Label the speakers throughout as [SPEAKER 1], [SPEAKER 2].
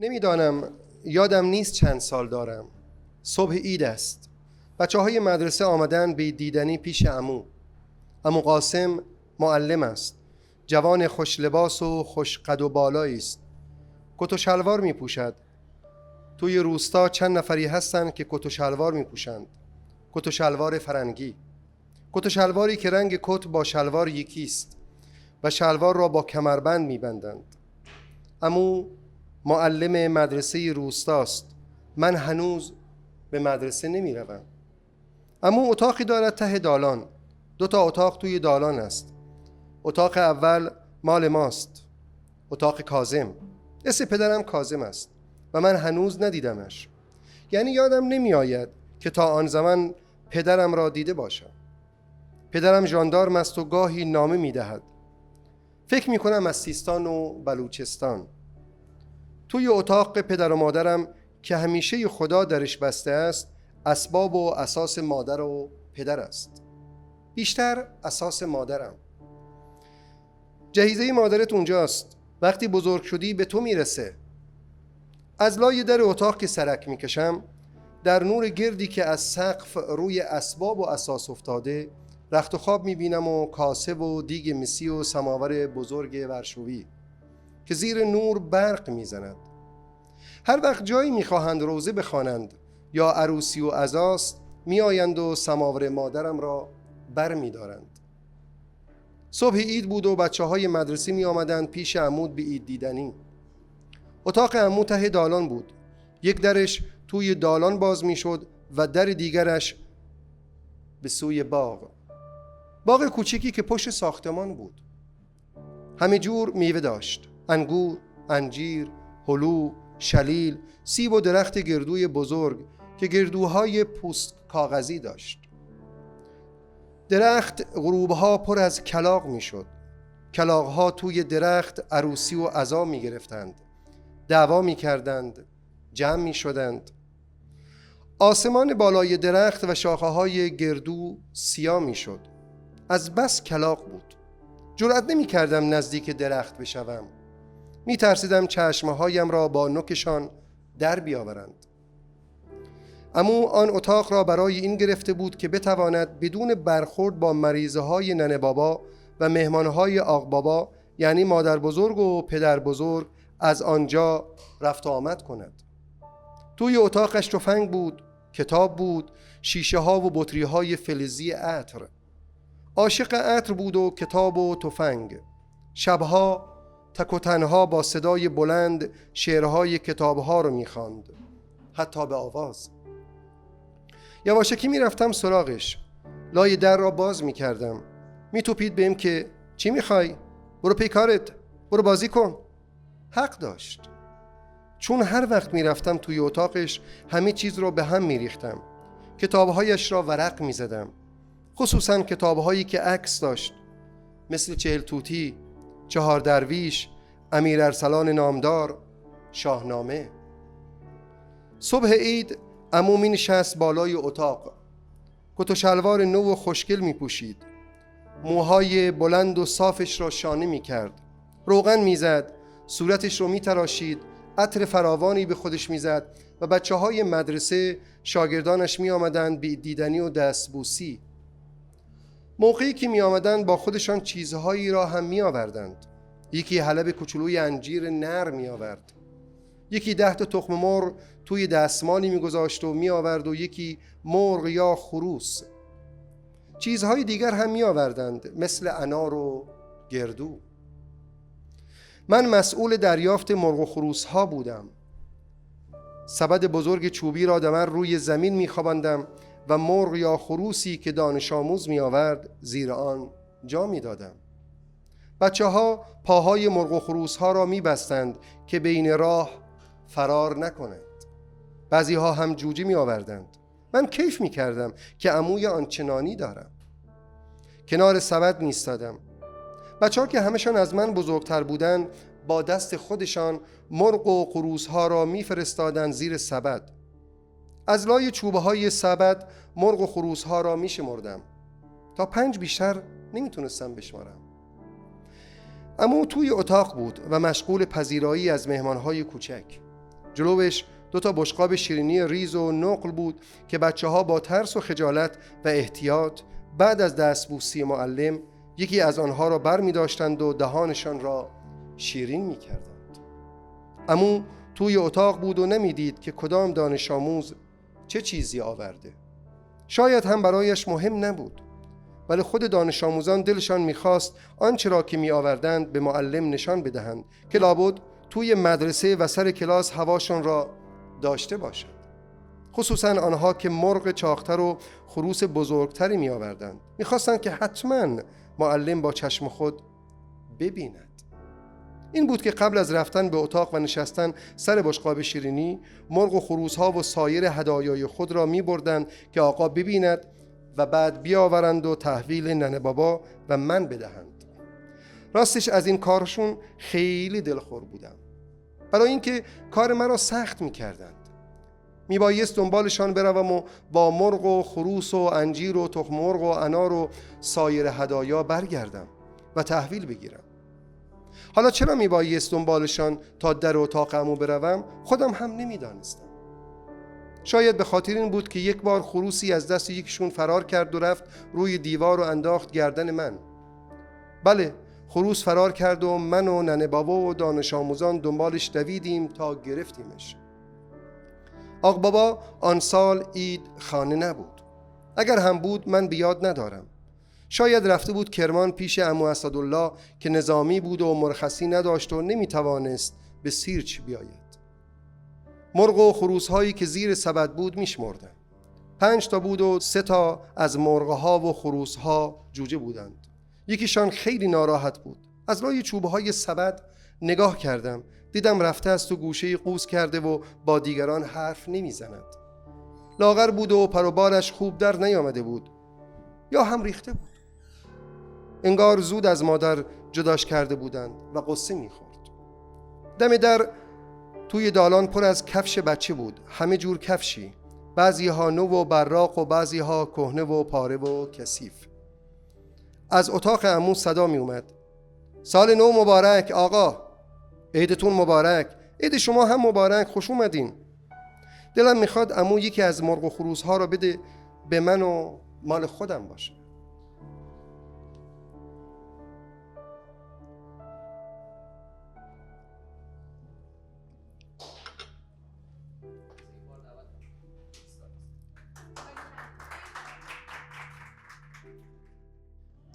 [SPEAKER 1] نمیدانم، یادم نیست چند سال دارم. صبح عید است. بچه‌های مدرسه آمدن به دیدنی پیش عمو قاسم معلم است. جوان خوش لباس و خوش قد و بالایی است. کت و شلوار می پوشد. توی روستا چند نفری هستند که کت و شلوار می پوشند. کت و شلوار فرنگی. کت و شلواری که رنگ کت با شلوار یکی است و شلوار را با کمربند می بندند. عمو معلم مدرسه روستاست. من هنوز به مدرسه نمی روم. عمو اتاقی دارد ته دالان. 2 اتاق توی دالان است. اتاق اول مال ماست. اتاق کاظم. اسم پدرم کاظم است و من هنوز ندیدمش. یعنی یادم نمی آید که تا آن زمان پدرم را دیده باشم. پدرم ژاندارم است و گاهی نامه می دهد. فکر می کنم از سیستان و بلوچستان. توی اتاق پدر و مادرم که همیشه خدا درش بسته است، اسباب و اساس مادر و پدر است. بیشتر اساس مادرم. جهیزه مادرت اونجاست. وقتی بزرگ شدی به تو میرسه. از لای در اتاق که سرک میکشم، در نور گردی که از سقف روی اسباب و اساس افتاده، رخت و خواب میبینم و کاسه و دیگ مسی و سماور بزرگ ورشویی که زیر نور برق میزند. هر وقت جایی میخواهند روزه بخوانند یا عروسی و عزاست، میآیند و سماور مادرم را بر میدارند. صبح عید بود و بچه‌های مدرسه می آمدند پیش عمو به عید دیدنی. اتاق عمو ته دالان بود. یک درش توی دالان باز می شد و در دیگرش به سوی باغ کوچکی که پشت ساختمان بود. همه جور میوه داشت: انگور، انجیر، هلو، شلیل، سیب و درخت گردوی بزرگ که گردوهای پوست کاغذی داشت. درخت غروبها پر از کلاغ می شد. کلاغها توی درخت عروسی و عزا می گرفتند. دعوا می کردند. جمع می شدند. آسمان بالای درخت و شاخه های گردو سیاه می شد. از بس کلاغ بود. جرأت نمی کردم نزدیک درخت بشوم. می ترسیدم چشمهایم را با نوکشان در بیاورند. عمو آن اتاق را برای این گرفته بود که بتواند بدون برخورد با مریضه های ننه بابا و مهمانهای آق بابا، یعنی مادر بزرگ و پدر بزرگ، از آنجا رفت و آمد کند. توی اتاقش تفنگ بود، کتاب بود، شیشه ها و بطری های فلزی عطر. عاشق عطر بود و کتاب و تفنگ. شبها تک و تنها با صدای بلند شعرهای کتابها رو می‌خواند، حتی به آواز. یواشکی میرفتم سراغش. لای در را باز میکردم. میتوپید بهم که چی میخوای؟ برو پی کارت، برو بازی کن. حق داشت. چون هر وقت میرفتم توی اتاقش همه چیز را به هم میریختم. کتابهایش را ورق میزدم، خصوصا کتابهایی که عکس داشت، مثل 40 توتی، 4 درویش، امیر ارسلان نامدار، شاهنامه. صبح عید عمو می نشست بالای اتاق. کت و شلوار نو و خوشگل می پوشید. موهای بلند و صافش را شانه می کرد. روغن می زد. صورتش رو می تراشید. عطر فراوانی به خودش می زد و بچه‌های مدرسه شاگردانش می آمدند به دیدنی و دستبوسی. موقعی که می آمدند با خودشان چیزهایی را هم می آوردند. یکی حلب کوچولوی انجیر نر می آورد. یکی 10 تخم مرغ توی دستمالی میگذاشت و می آورد و یکی مرغ یا خروس. چیزهای دیگر هم می آوردند، مثل انار و گردو. من مسئول دریافت مرغ و خروس ها بودم. سبد بزرگ چوبی را دمر روی زمین می خواباندم و مرغ یا خروسی که دانش آموز می آورد زیر آن جا می دادم. بچه ها پاهای مرغ و خروس ها را می بستند که بین راه فرار نکنند. بعضی ها هم جوجه می آوردند. من کیف می کردم که عموی آنچنانی دارم. کنار سبد می ایستادم. بچه ها که همشان از من بزرگتر بودند با دست خودشان مرغ و خروس ها را می فرستادند زیر سبد. از لای چوبه های سبد مرغ و خروس ها را می شمردم. تا 5 بیشتر نمی تونستم بشمارم. عمو توی اتاق بود و مشغول پذیرایی از مهمانهای کوچک. جلوش 2 بشقاب شیرینی ریز و نقل بود که بچه‌ها با ترس و خجالت و احتیاط بعد از دستبوسی معلم یکی از آنها را بر می داشتند و دهانشان را شیرین می کردند. عمو توی اتاق بود و نمیدید که کدام دانش آموز چه چیزی آورده. شاید هم برایش مهم نبود، ولی خود دانش آموزان دلشان می‌خواست آنچه را که می آوردند به معلم نشان بدهند که لابد توی مدرسه و سر کلاس هواشان را داشته باشد. خصوصا آنها که مرغ چاقتر و خروس بزرگتری می آوردند. می‌خواستند که حتما معلم با چشم خود ببیند. این بود که قبل از رفتن به اتاق و نشستن سر بشقاب شیرینی، مرغ و خروس‌ها و سایر هدایای خود را می‌بردند که آقا ببیند و بعد بیاورند و تحویل ننه بابا و من بدهند. راستش از این کارشون خیلی دلخور بودم، برای اینکه کار مرا سخت می‌کردند. میبایست دنبالشان بروم و با مرغ و خروس و انجیر و تخم مرغ و انار و سایر هدایا برگردم و تحویل بگیرم. حالا چرا میبایست دنبالشان تا در اتاق عمو بروم خودم هم نمیدانستم. شاید به خاطر این بود که یک بار خروسی از دست یکشون فرار کرد و رفت روی دیوار و انداخت گردن من. بله، خروس فرار کرد و من و ننه بابا و دانش آموزان دنبالش دویدیم تا گرفتیمش. آق بابا آن سال عید خانه نبود. اگر هم بود من بیاد ندارم. شاید رفته بود کرمان پیش عمو اسدالله که نظامی بود و مرخصی نداشت و نمیتوانست به سیرچ بیاید. مرغ و خروس هایی که زیر سبد بود میشمردم. 5 تا بود و 3 تا از مرغ ها و خروس ها جوجه بودند. یکیشان خیلی ناراحت بود. از لای چوبه های سبد نگاه کردم، دیدم رفته است و گوشه قوز کرده و با دیگران حرف نمیزند. لاغر بود و پر و بالش خوب در نیامده بود، یا هم ریخته بود. انگار زود از مادر جداش کرده بودند و قصه میخورد. دم در توی دالان پر از کفش بچه بود، همه جور کفشی، بعضی ها نو و براق و بعضی ها کهنه و پاره و کثیف. از اتاق عمو صدا می اومد: سال نو مبارک آقا، عیدتون مبارک، عید شما هم مبارک، خوش اومدین. دلم میخواد عمو یکی از مرغ و خروس ها را بده به من و مال خودم باشه.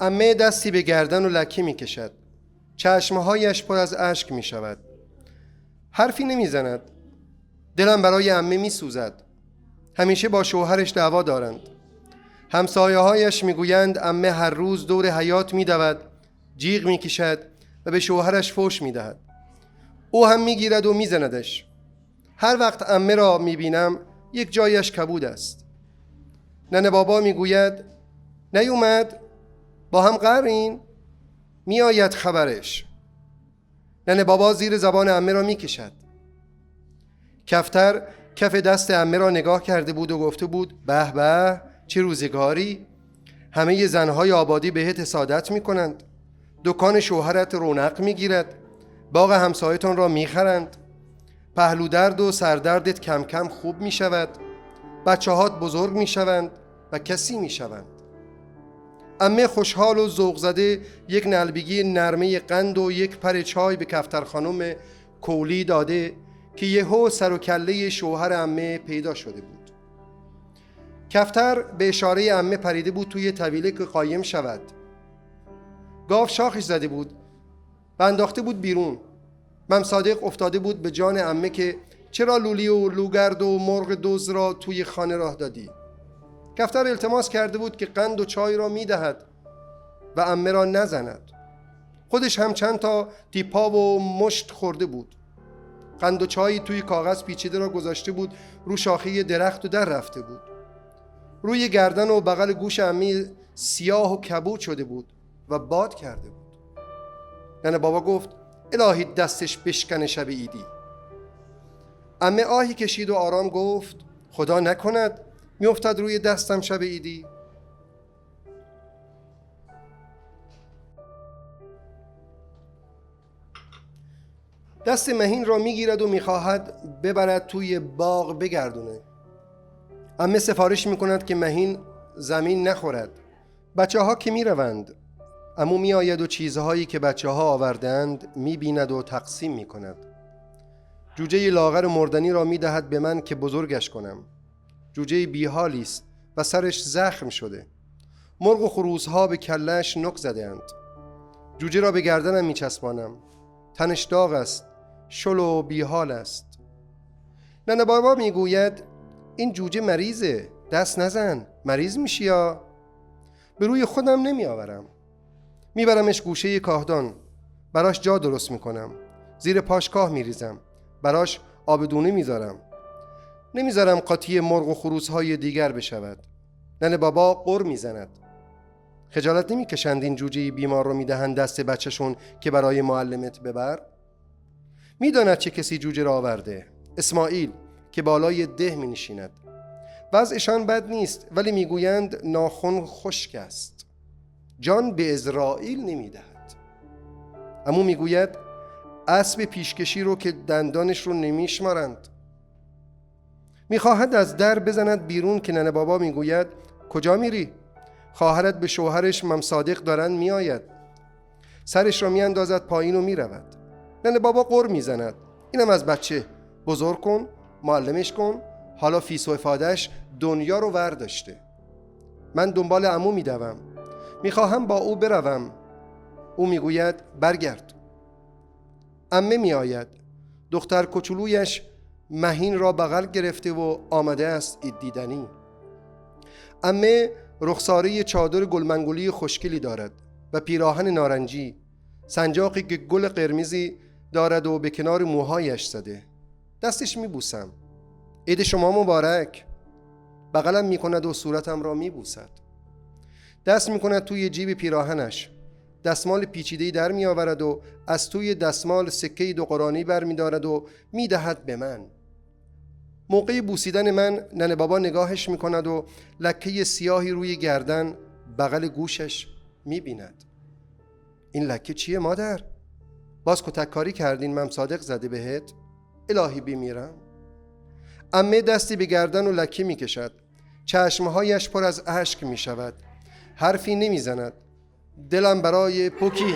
[SPEAKER 1] عمه دستی به گردن و لکه می کشد. چشمهایش پر از اشک می شود. حرفی نمی زند. دلم برای عمه می سوزد. همیشه با شوهرش دعوا دارند. همسایه هایش می گویند عمه هر روز دور حیاط می دود، جیغ می کشد و به شوهرش فحش می دهد. او هم می گیرد و می زندش. هر وقت عمه را می بینم یک جایش کبود است. ننه بابا می گوید نیومد؟ با هم قرین؟ می آید خبرش. ننه بابا زیر زبان عمه را می کشد. کفتر کف دست عمه را نگاه کرده بود و گفته بود به به چه روزگاری، همه زنهای آبادی بهت حسادت می کنند، دکان شوهرت رونق می گیرد، باغ همسایتان را می خرند، پهلو درد و سردردت کم کم خوب می شود، بچه هات بزرگ می شوند و کسی می شوند. عمه خوشحال و ذوق زده یک نلبگی نرمه قند و یک پر چای به کفتر خانم کولی داده که یهو سر و کله شوهر عمه پیدا شده بود. کفتر به اشاره عمه پریده بود توی طویله که قایم شود. گاو شاخش زده بود و انداخته بود بیرون. مم صادق افتاده بود به جان عمه که چرا لولی و لوگرد و مرغ دوز را توی خانه راه دادی؟ کفتر التماس کرده بود که قند و چای را میدهد و عمه را نزند. خودش هم چند تا تیپا و مشت خورده بود. قند و چای توی کاغذ پیچیده را گذاشته بود رو شاخه درخت و در رفته بود. روی گردن و بغل گوش عمه سیاه و کبود شده بود و باد کرده بود. ننه بابا گفت الهی دستش بشکنه شب عیدی. عمه آهی کشید و آرام گفت خدا نکند میافتد روی دستم شب عیدی. دست مهین را میگیرد و میخواهد ببرد توی باغ بگردونه. عمه سفارش میکند که مهین زمین نخورد. بچه ها که میروند، عمو میآید و چیزهایی که بچه ها آوردند میبیند و تقسیم میکند. جوجه لاغر مردنی را میدهد به من که بزرگش کنم. جوجه بیحالی است و سرش زخم شده. مرغ و خروسها به کله‌اش نوک زده‌اند. جوجه را به گردنم میچسبانم. تنش داغ است، شل و بیحال است. ننه بابا میگوید این جوجه مریضه، دست نزن، مریض میشی یا. به روی خودم نمیآورم. میبرمش گوشه کاهدان، براش جا درست میکنم، زیر پاش کاه میریزم، براش آبدونه میذارم. نمیذارم قاطی مرغ و خروسهای دیگر بشود. ننه بابا قر میزند. خجالت نمیکشند این جوجه بیمار رو میدهند دست بچهشون که برای معلمت ببر؟ میداند چه کسی جوجه را آورده. اسماعیل که بالای ده می نشیند. وضعشان بد نیست، ولی میگویند ناخن خشک است. جان به اسرائیل نمیدهد. عمو میگوید اسب پیشکشی رو که دندانش رو نمیشمارند. میخواهد از در بزند بیرون که ننه بابا میگوید کجا میری؟ خواهرت به شوهرش ممصادق دارن میآید. سرش را میاندازد پایین و میرود. ننه بابا قر میزند. اینم از بچه، بزرگ کن، معلمش کن، حالا فیس و افادش دنیا رو ورداشته. من دنبال عمو میدوم، میخواهم با او بروم. او میگوید برگرد. عمه میآید. دختر کوچولویش مهین را بغل گرفته و آمده است دیدنی. عمه رخساره چادر گلمنگولی خوشگلی دارد و پیراهن نارنجی، سنجاقی که گل قرمزی دارد و به کنار موهایش زده. دستش میبوسم. عید شما مبارک. بغلم میکند و صورتم را میبوسد. دست میکند توی جیب پیراهنش. دستمال پیچیده‌ای در میآورد و از توی دستمال سکه 2 قرانی بر میدارد و میدهد به من. موقع بوسیدن من ننه بابا نگاهش میکند و لکه سیاهی روی گردن بغل گوشش میبیند. این لکه چیه مادر؟ باز کتک کاری کردین ممصادق زده بهت؟ الهی بمیرم. عمه دستی به گردن و لکه میکشد. چشمهایش پر از اشک میشود. حرفی نمیزند. دلم برای پوکی